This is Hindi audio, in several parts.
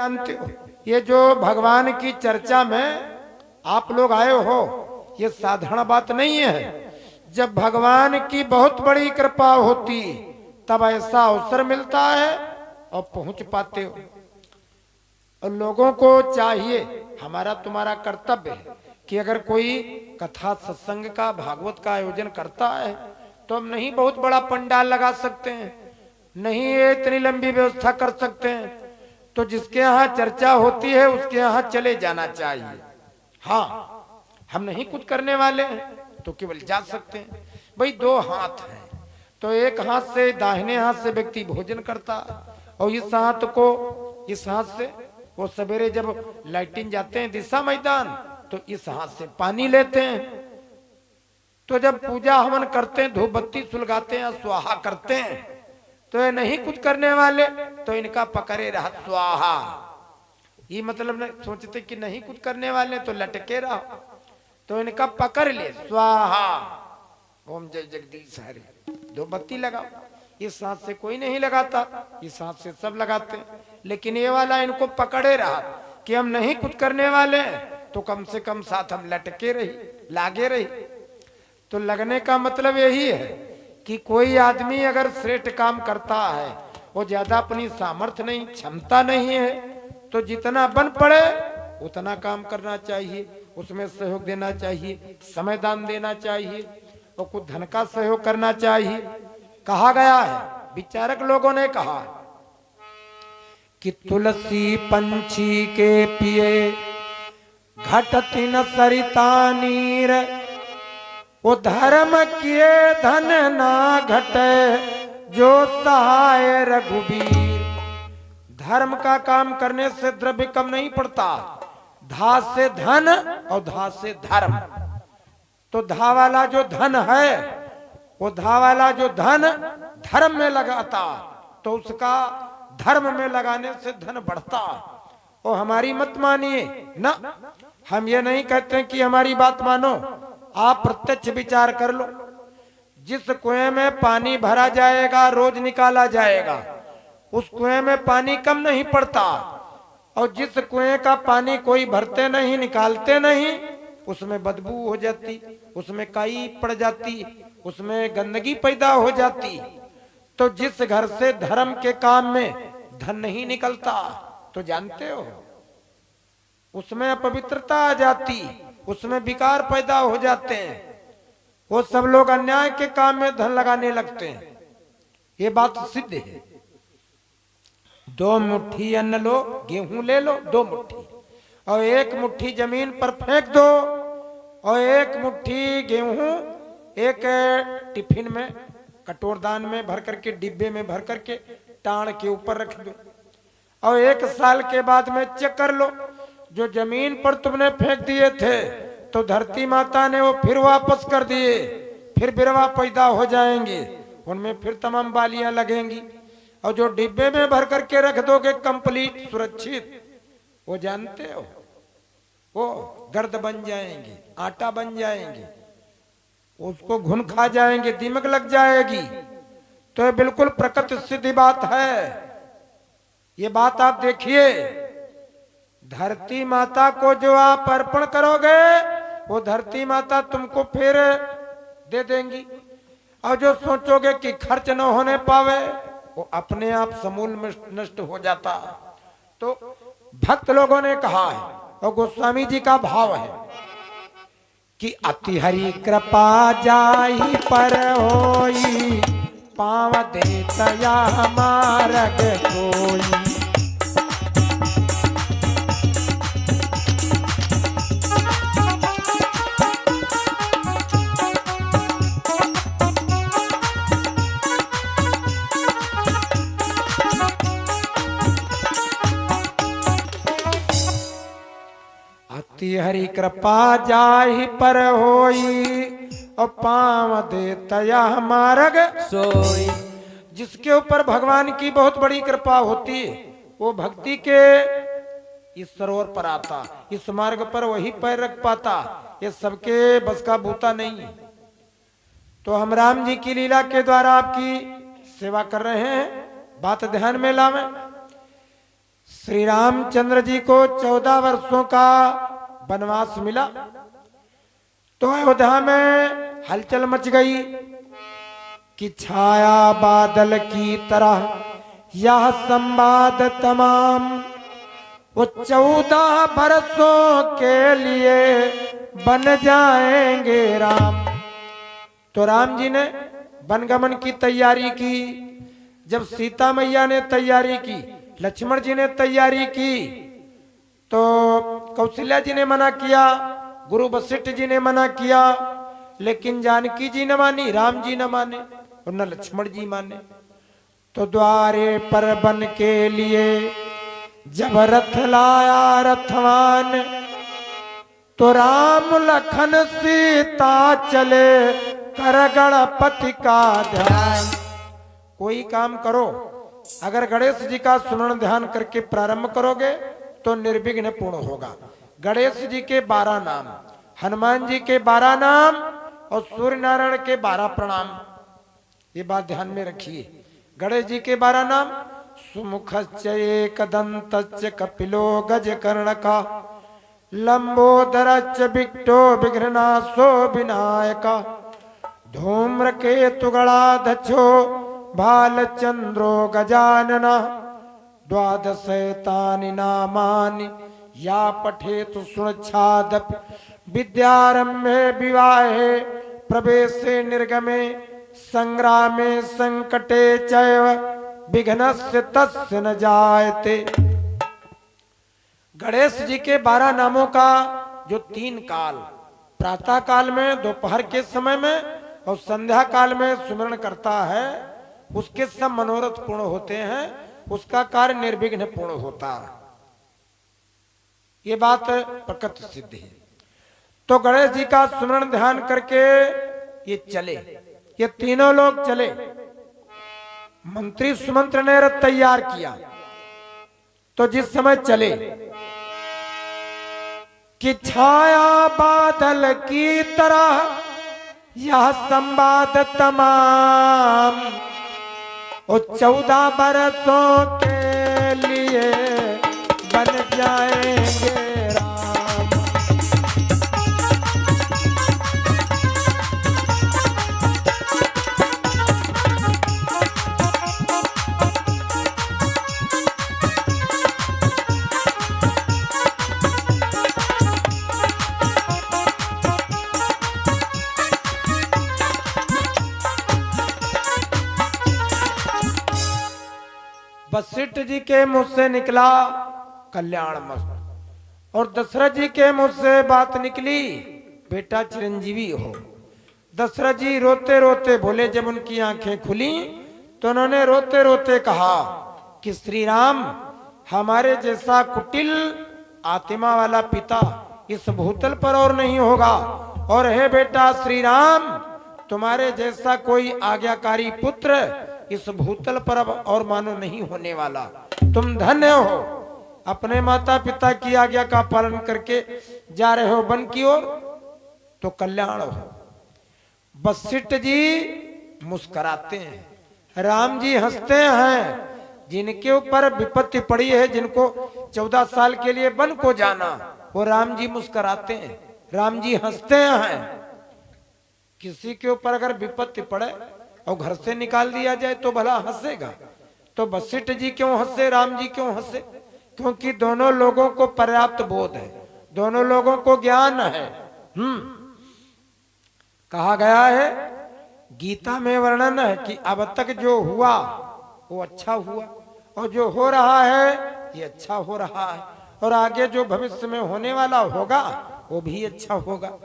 जानते हो, ये जो भगवान की चर्चा में आप लोग आए हो, ये साधारण बात नहीं है। जब भगवान की बहुत बड़ी कृपा होती तब ऐसा अवसर मिलता है और पहुंच पाते हो। और लोगों को चाहिए, हमारा तुम्हारा कर्तव्य है कि अगर कोई कथा सत्संग का भागवत का आयोजन करता है तो हम नहीं बहुत बड़ा पंडाल लगा सकते हैं, नहीं ये इतनी लंबी व्यवस्था कर सकते हैं, तो जिसके यहाँ चर्चा होती है उसके यहाँ चले जाना चाहिए। हाँ, हम नहीं कुछ करने वाले हैं तो केवल जा सकते हैं। भाई दो हाथ हैं तो एक हाथ से, दाहिने हाथ से व्यक्ति भोजन करता और इस हाथ से वो सवेरे जब लाइटिंग जाते हैं दिशा मैदान तो इस हाथ से पानी लेते हैं। तो जब पूजा हवन करते हैं, धूप बत्ती सुलगाते हैं, स्वाहा करते हैं, तो ये नहीं कुछ करने वाले तो इनका पकड़े रहा स्वाहा। ये मतलब नहीं सोचते कि नहीं कुछ करने वाले तो लटके रहो, तो इनका पकड़ ले स्वाहा, ओम जय जगदीश हरे, दो बत्ती लगाओ। इस हाथ से कोई नहीं लगाता, इस हाथ से सब लगाते हैं, लेकिन ये वाला इनको पकड़े रहा कि हम नहीं कुछ करने वाले हैं तो कम से कम साथ हम लटके रही, लागे रही। तो लगने का मतलब यही है कि कोई आदमी अगर श्रेष्ठ काम करता है, वो ज्यादा अपनी सामर्थ्य नहीं, क्षमता नहीं है, तो जितना बन पड़े उतना काम करना चाहिए, उसमें सहयोग देना चाहिए, समय दान देना चाहिए और कुछ धन का सहयोग करना चाहिए। कहा गया है, विचारक लोगों ने कहा कि तुलसी पंछी के पिए घटती न सरिता नीर, वो धर्म किए धन ना घटे जो सहाय रघुबीर। धर्म का काम करने से द्रव्य कम नहीं पड़ता, धा से धन और धा से धर्म। तो धा वाला जो धन है, वो धा वाला जो धन धर्म में लगाता तो उसका धर्म में लगाने से धन बढ़ता। और हमारी मत मानिए ना, हम ये नहीं कहते कि हमारी बात मानो, आप प्रत्यक्ष विचार कर लो। जिस कुएं में पानी भरा जाएगा, रोज निकाला जाएगा, उस कुएं में पानी कम नहीं पड़ता, और जिस कुएं का पानी कोई भरते नहीं, निकालते नहीं, उसमें बदबू हो जाती, उसमें काई पड़ जाती, उसमें गंदगी पैदा हो जाती। तो जिस घर से धर्म के काम में धन नहीं निकलता, तो जानते हो उसमें अपवित्रता आ जाती, उसमें विकार पैदा हो जाते हैं, वो सब लोग अन्याय के काम में धन लगाने लगते हैं। ये बात सिद्ध है। दो मुट्ठी अन्न लो, गेहूं ले लो 2 मुट्ठी, और 1 मुट्ठी जमीन पर फेंक दो, और 1 मुट्ठी गेहूं एक टिफिन में, कटोरदान में भर करके, डिब्बे में भर करके टाण के ऊपर रख दो, और 1 साल के बाद में चेक कर लो, जो जमीन पर तुमने फेंक दिए थे तो धरती माता ने वो फिर वापस कर दिए, फिर बिरवा पैदा हो जाएंगे, उनमें फिर तमाम बालियां लगेंगी। और जो डिब्बे में भर करके रख दोगे कंप्लीट सुरक्षित, वो जानते हो वो गर्द बन जाएंगे, आटा बन जाएंगे, उसको घुन खा जाएंगे, दीमक लग जाएगी। तो ये बिल्कुल प्रकृति सिद्ध बात है। ये बात आप देखिए, धरती माता को जो आप अर्पण करोगे वो धरती माता तुमको फिर दे देंगी, और जो सोचोगे कि खर्च न होने पावे वो अपने आप समूल में नष्ट हो जाता। तो भक्त लोगों ने कहा है, और गोस्वामी जी का भाव है कि अति हरि कृपा जाहि पर होई, पाव देतया मार्ग कोई। अति हरि कृपा जाहि पर होई, और पाव देतया मार्ग सोई। जिसके ऊपर भगवान की बहुत बड़ी कृपा होती है वो भक्ति के इस सरोवर पर आता, इस मार्ग पर वही पैर रख पाता। ये सबके बस का बूता नहीं है। तो हम राम जी की लीला के द्वारा आपकी सेवा कर रहे हैं, बात ध्यान में लावें। श्री रामचंद्र जी को 14 वर्षों का वनवास मिला तो अयोध्या में हलचल मच गई कि छाया बादल की तरह यह संवाद तमाम वो 14 बरसों के लिए बन जाएंगे राम। तो राम जी ने वनगमन की तैयारी की। जब सीता मैया ने तैयारी की, लक्ष्मण जी ने तैयारी की, तो कौशल्या जी ने मना किया, गुरु वशिष्ठ जी ने मना किया, लेकिन जानकी जी न मानी, राम जी न माने और न लक्ष्मण जी माने। तो द्वारे पर बन के लिए जब रथ लाया रथवान तो राम लखन सीता चले कर गणपति का ध्यान। कोई काम करो, अगर गणेश जी का सुमरण ध्यान करके प्रारंभ करोगे तो निर्विघ्न पूर्ण होगा। गणेश जी के 12 नाम, हनुमान जी के 12 नाम और सूर्य नारायण के 12 प्रणाम, ये बात ध्यान में रखिए। गणेश जी के 12 नाम, सुमुखश्च एकदन्तश्च कपिलो गजकर्णका लंबोदरश्च विकटो विघ्ननाशो विनायका धूम्रकेतु गणाध्यक्षो भालचंद्रो गजानना द्वादशैतानि नामानि या पठेतु सुनच्छादपि विद्यारंभे विवाहे प्रवेशे निर्गमे संग्रामे संकटे चैव विघ्नस्य तस्य न जायते। गणेश जी के 12 नामों का जो 3 काल, प्रातः काल में, दोपहर के समय में और संध्या काल में सुमरण करता है, उसके सब मनोरथ पूर्ण होते हैं, उसका कार्य निर्विघ्न पूर्ण होता है। ये बात प्रकट सिद्ध है। तो गणेश जी का सुमरण ध्यान करके ये चले, ये तीनों लोग चले। मंत्री सुमंत्र ने रथ तैयार किया तो जिस समय चले कि छाया बादल की तरह यह संवाद तमाम और 14 बरसों के लिए बन जाएंगे राम। वशिष्ठ जी के मुंह से निकला कल्याण मस्त और दशरथ जी के मुंह से बात निकली बेटा चिरंजीवी हो। दशरथ जी रोते रोते बोले, जब उनकी आंखें खुली तो उन्होंने रोते रोते कहा कि श्री राम, हमारे जैसा कुटिल आत्मा वाला पिता इस भूतल पर और नहीं होगा, और हे बेटा श्री राम, तुम्हारे जैसा कोई आज्ञाकारी पुत्र इस भूतल पर अब और मानो नहीं होने वाला। तुम धन्य हो, अपने माता पिता की आज्ञा का पालन करके जा रहे हो वन की ओर, तो कल्याण हो। वशिष्ठ जी मुस्कुराते हैं, राम जी हंसते हैं। जिनके ऊपर विपत्ति पड़ी है, जिनको 14 साल के लिए वन को जाना, वो राम जी मुस्कुराते हैं, राम जी हंसते हैं। किसी के ऊपर अगर विपत्ति पड़े और घर से निकाल दिया जाए तो भला हंसेगा, तो वशिष्ठ जी क्यों हंसे, राम जी क्यों हंसे? क्योंकि दोनों लोगों को पर्याप्त बोध है, दोनों लोगों को ज्ञान है। कहा गया है, गीता में वर्णन है कि अब तक जो हुआ वो अच्छा हुआ, और जो हो रहा है ये अच्छा हो रहा है, और आगे जो भविष्य में होने वाला होगा वो भी अच्छा होगा।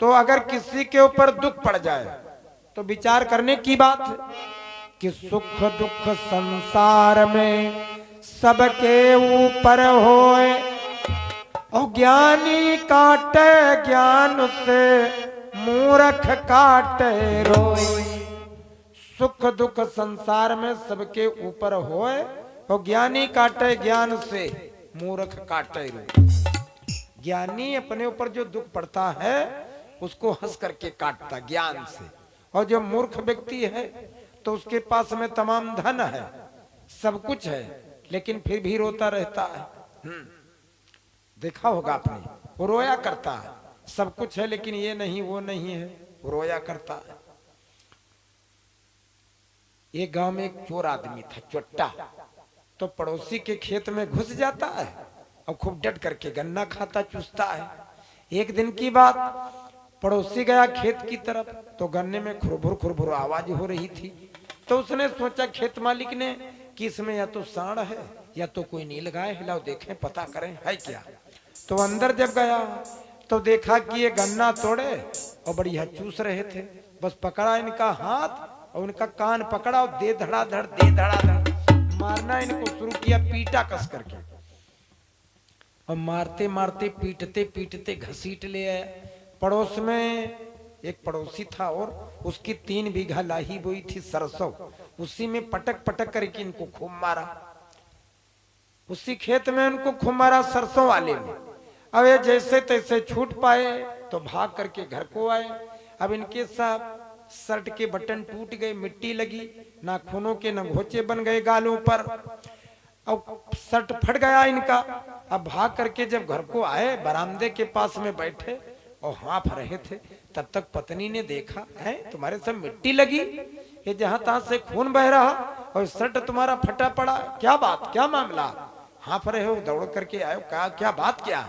तो अगर किसी के ऊपर दुख पड़ जाए तो विचार करने की बात है कि सुख दुख संसार में सबके ऊपर होए, और ज्ञानी काटे ज्ञान से मूर्ख काटे रोए। सुख दुख संसार में सबके ऊपर होए, और ज्ञानी काटे ज्ञान से मूर्ख काटे रोए। ज्ञानी अपने ऊपर जो दुख पड़ता है उसको हंस करके काटता ज्ञान से, और जो मूर्ख व्यक्ति है तो उसके पास में तमाम धन है, सब कुछ है, लेकिन फिर भी रोता रहता है। देखा होगा आपने, वो रोया करता है, सब कुछ है लेकिन ये नहीं वो नहीं है, वो रोया करता है। एक गांव में एक चोर आदमी था, चोट्टा, तो पड़ोसी के खेत में घुस जाता है और खूब डट करके गन्ना खाता चूसता है। एक दिन की बात, पड़ोसी गया खेत की तरफ, तो गन्ने में खुरभुर खुरभुर आवाज हो रही थी। तो उसने सोचा खेत मालिक ने कि इसमें या तो सांड है या तो कोई नील गाय है, लाओ देखें पता करें है क्या। तो अंदर जब गया तो देखा कि ये गन्ना तोड़े और बढ़िया चूस रहे थे। बस पकड़ा इनका हाथ और उनका कान पकड़ा और दे धड़ाधड़ मारना इनको शुरू किया, पीटा कस करके। और मारते मारते पीटते पीटते घसीट ले आए। पड़ोस में एक पड़ोसी था और उसकी 3 बीघा लाही बोई थी सरसों, उसी में पटक पटक करके इनको खूब मारा। उसी खेत में उनको खूब मारा, सरसों वाले में। अब ये जैसे तैसे छूट पाए तो भाग करके घर को आए। अब इनके साथ शर्ट के बटन टूट गए, मिट्टी लगी, नाखूनों के नघोचे बन गए गालों पर, और शर्ट फट गया इनका। अब भाग करके जब घर को आए, बरामदे के पास में बैठे और हाँफ रहे थे, तब तक पत्नी ने देखा, है तुम्हारे सब मिट्टी लगी, ये जहां तहां से खून बह रहा और शर्ट तुम्हारा फटा पड़ा, क्या बात, क्या मामला, हाँफ रहे हो, दौड़ करके आयो, कहा क्या बात क्या।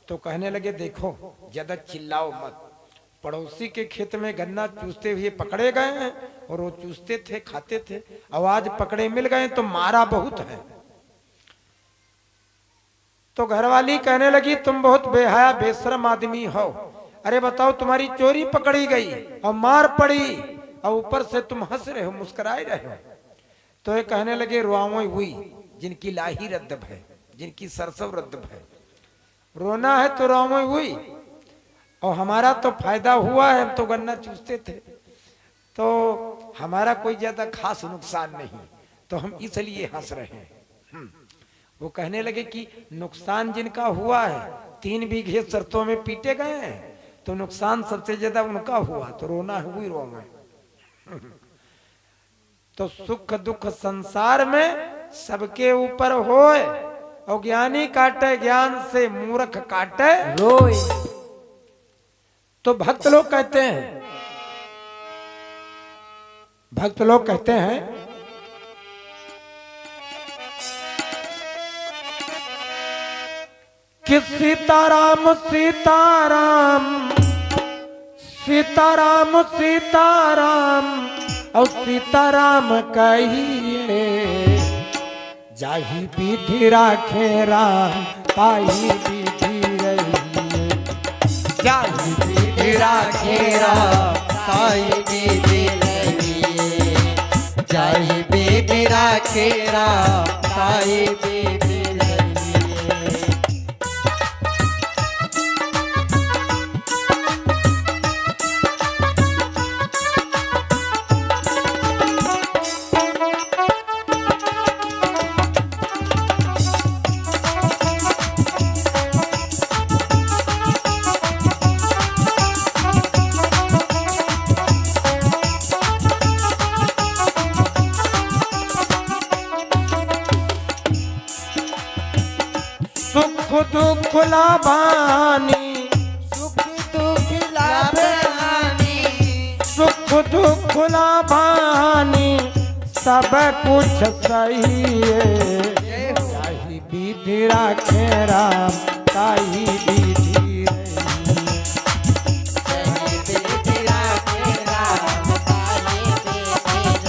तो कहने लगे देखो ज्यादा चिल्लाओ मत, पड़ोसी के खेत में गन्ना चूसते हुए पकड़े गए हैं और वो चूसते थे खाते थे, आवाज पकड़े मिल गए तो मारा बहुत है। तो घरवाली कहने लगी तुम बहुत बेहया बेशरम आदमी हो, अरे बताओ तुम्हारी चोरी पकड़ी गई और मार पड़ी और ऊपर से तुम हंस रहे हो, मुस्कुराए रहे हो। तो ये कहने लगे रुआवई हुई जिनकी लाही रद्द है, जिनकी सरसों रद्द है, रोना है तो रुआवई हुई, और हमारा तो फायदा हुआ है, हम तो गन्ना चूसते थे तो हमारा कोई ज्यादा खास नुकसान नहीं, तो हम इसलिए हंस रहे हैं। वो कहने लगे कि नुकसान जिनका हुआ है, 3 बीघे सरसों में पीटे गए हैं, तो नुकसान सबसे ज्यादा उनका हुआ, तो रोना हुई रो में। तो सुख दुख संसार में सबके ऊपर होए, और ज्ञानी काटे ज्ञान से, मूर्ख काटे रोए। तो भक्त लोग कहते हैं, भक्त लोग कहते हैं कि सीताराम सीताराम सीताराम सीताराम और सीताराम कहिए, जाहि विधि राखे राम ताहि विधि रहिए, जाहि विधि राखे राम ताहि विधि रहिए, जाहि विधि राखे राम ताहि विधि रहिए। दुख लाभानी, सुख दुख लाभ हानि, सुख दुख लाभानी, सब कुछ सही है, ताहि विधि राखे राम ताहि विधि रहिए, जाहि विधि राखे राम ताहि विधि रहिए।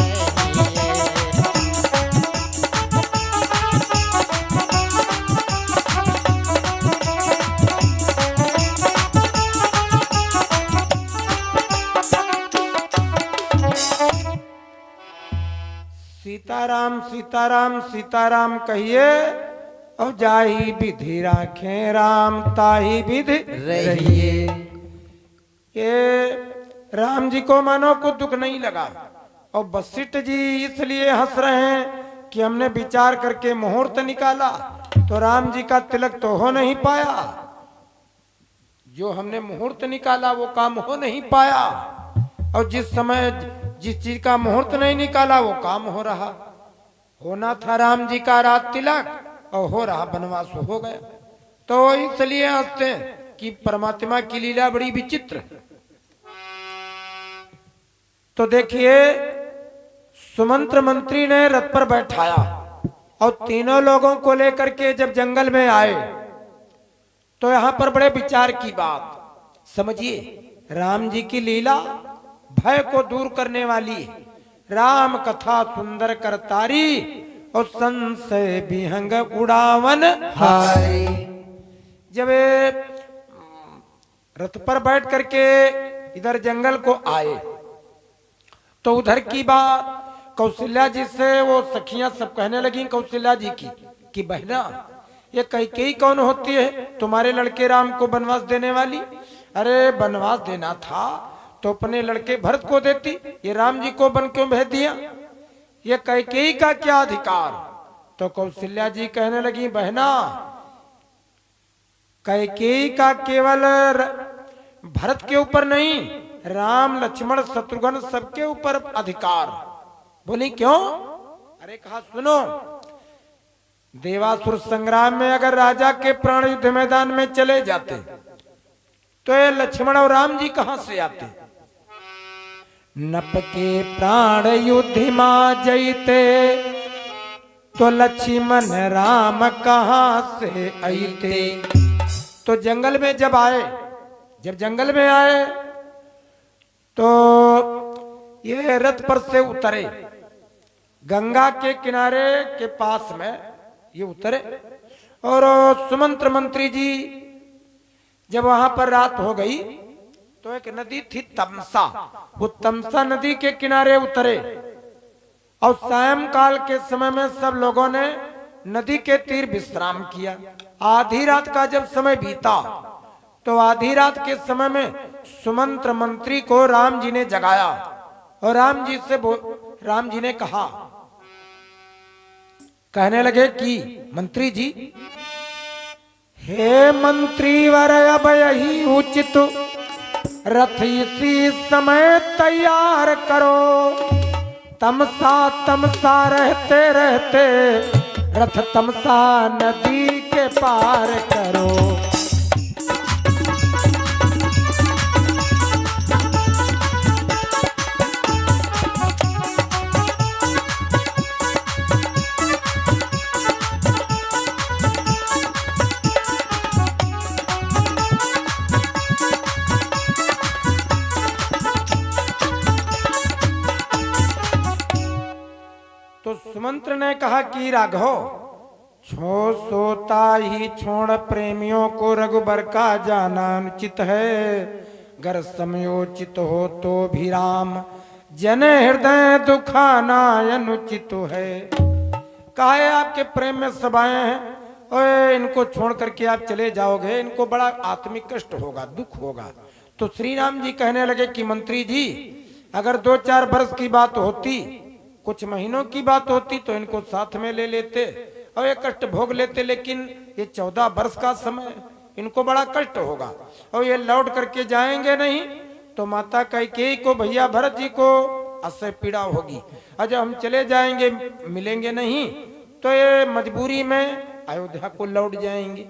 सीताराम सीताराम सीताराम कहिए, और जाहि विधि राखे राम ताहि विधि रहिए। ये राम जी को मानो को दुख नहीं लगा, और वशिष्ठ जी इसलिए हंस रहे हैं कि हमने विचार करके मुहूर्त निकाला तो राम जी का तिलक तो हो नहीं पाया, जो हमने मुहूर्त निकाला वो काम हो नहीं पाया, और जिस समय जिस चीज का मुहूर्त नहीं निकाला वो काम हो रहा। होना था राम जी का रात तिलक और हो रहा वनवास हो गया। तो इसलिए हंसते हैं कि परमात्मा की लीला बड़ी विचित्र। तो देखिए सुमंत्र मंत्री ने रथ पर बैठाया और तीनों लोगों को लेकर के जब जंगल में आए तो यहां पर बड़े विचार की बात समझिए। राम जी की लीला भय को दूर करने वाली है। राम कथा सुंदर करतारी और संशय विहंग उड़ावन हारी। जब ये रथ पर बैठ करके इधर जंगल को आए तो उधर की बात कौशल्या जी से वो सखियां सब कहने लगी कौशल्या जी की कि बहना ये कैकेयी कौन होती है तुम्हारे लड़के राम को वनवास देने वाली। अरे वनवास देना था तो अपने लड़के भरत को देती, ये राम जी को वन क्यों भेज दिया, ये कैकेयी का क्या अधिकार। तो कौशल्या जी कहने लगी बहना कैकेयी का केवल भरत के ऊपर नहीं राम लक्ष्मण शत्रुघ्न सबके ऊपर अधिकार। बोली क्यों। अरे कहा सुनो देवासुर संग्राम में अगर राजा के प्राण युद्ध मैदान में चले जाते तो ये लक्ष्मण और राम जी कहां से आते। नप के प्राण युद्ध मां जईते तो लक्ष्मण राम कहां से आईते। तो जंगल में जब आए, जब जंगल में आए तो ये रथ पर से उतरे, गंगा के किनारे के पास में ये उतरे और सुमंत्र मंत्री जी जब वहां पर रात हो गई तो एक नदी थी तमसा, वो तमसा नदी के किनारे उतरे और सायंकाल के समय में सब लोगों ने नदी के तीर विश्राम किया। आधी रात का जब समय बीता तो आधी रात के समय में सुमंत्र मंत्री को राम जी ने जगाया और राम जी ने कहा, कहने लगे कि मंत्री जी, हे मंत्री वर अब यही उचित रथ इसी समय तैयार करो। तमसा तमसा रहते रहते रथ तमसा नदी के पार करो। तो सुमंत्र ने कहा कि राघव छो सोता ही छोड़ प्रेमियों को रघुबर का जाना अनुचित है। गर समयोचित हो तो भी राम जन हृदय दुखाना अनुचित है। कहा है आपके प्रेम में सब आए हैं और इनको छोड़ करके आप चले जाओगे, इनको बड़ा आत्मिक कष्ट होगा, दुख होगा। तो श्री राम जी कहने लगे कि मंत्री जी अगर 2-4 वर्ष की बात होती, कुछ महीनों की बात होती तो इनको साथ में ले लेते और ये कष्ट भोग लेते, लेकिन ये 14 वर्ष का समय, इनको बड़ा कष्ट होगा और ये लौट करके जाएंगे नहीं तो माता कैकेयी को, भैया भरत जी को असह्य पीड़ा होगी। और जब हम चले जाएंगे मिलेंगे नहीं तो ये मजबूरी में अयोध्या को लौट जाएंगे।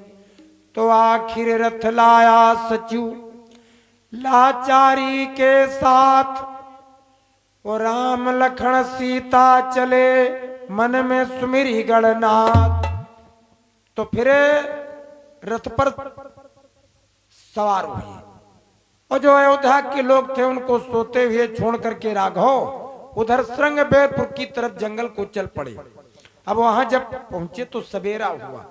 तो आखिर रथ लाया सचिव लाचारी के साथ, वो राम लखन सीता चले मन में सुमिरी गणनाथ। तो फिर रथ पर सवार हुए और जो अयोध्या के लोग थे उनको सोते हुए छोड़ करके राघव उधर श्रृंगबेरपुर की तरफ जंगल को चल पड़े। अब वहां जब पहुंचे तो सवेरा हुआ